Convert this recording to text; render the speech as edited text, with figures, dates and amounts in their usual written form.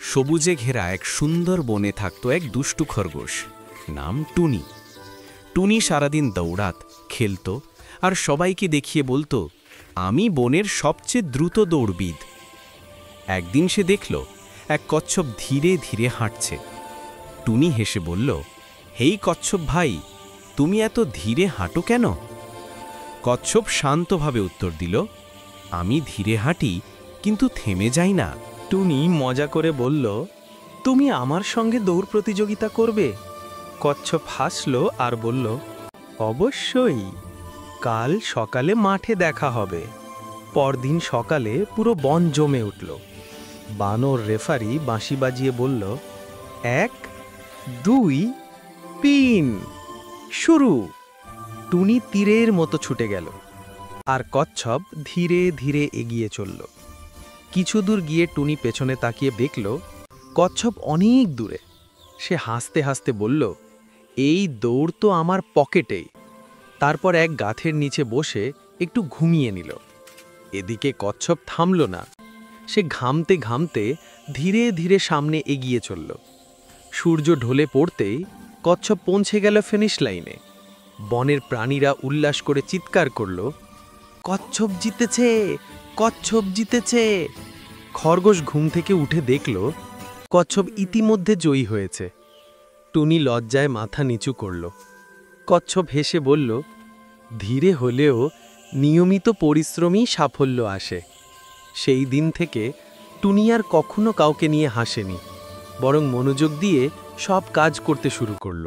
সবুজে ঘেরা এক সুন্দর বনে থাকত এক দুষ্টু খরগোশ, নাম টুনি। টুনি সারাদিন দৌড়াত, খেলত আর সবাইকে দেখিয়ে বলতো, আমি বনের সবচেয়ে দ্রুত দৌড়বিদ। একদিন সে দেখল এক কচ্ছপ ধীরে ধীরে হাঁটছে। টুনি হেসে বলল, হেই কচ্ছপ ভাই, তুমি এত ধীরে হাঁটো কেন? কচ্ছপ শান্তভাবে উত্তর দিল, আমি ধীরে হাঁটি, কিন্তু থেমে যাই না। টুনি মজা করে বলল, তুমি আমার সঙ্গে দৌড় প্রতিযোগিতা করবে? কচ্ছপ হাসল আর বলল, অবশ্যই, কাল সকালে মাঠে দেখা হবে। পরদিন সকালে পুরো বন জমে উঠল। বানর রেফারি বাঁশি বাজিয়ে বলল, 1, 2, 3, শুরু। টুনি তীরের মতো ছুটে গেল, আর কচ্ছপ ধীরে ধীরে এগিয়ে চলল। কিছু দূর গিয়ে টুনি পেছনে তাকিয়ে দেখল কচ্ছপ অনেক দূরে। সে হাসতে হাসতে বলল, এই দৌড় তো আমার পকেটেই। তারপর এক গাছের নিচে বসে একটু ঘুমিয়ে নিল। এদিকে কচ্ছপ থামল না। সে ঘামতে ঘামতে ধীরে ধীরে সামনে এগিয়ে চলল। সূর্য ঢলে পড়তেই কচ্ছপ পৌঁছে গেল ফিনিশ লাইনে। বনের প্রাণীরা উল্লাস করে চিৎকার করল, কচ্ছপ জিতেছে, কচ্ছপ জিতেছে। খরগোশ ঘুম থেকে উঠে দেখল কচ্ছপ ইতিমধ্যে জয়ী হয়েছে। টুনি লজ্জায় মাথা নিচু করল। কচ্ছপ হেসে বলল, ধীরে হলেও নিয়মিত পরিশ্রমই সাফল্য আসে। সেই দিন থেকে টুনি আর কখনো কাউকে নিয়ে হাসেনি, বরং মনোযোগ দিয়ে সব কাজ করতে শুরু করল।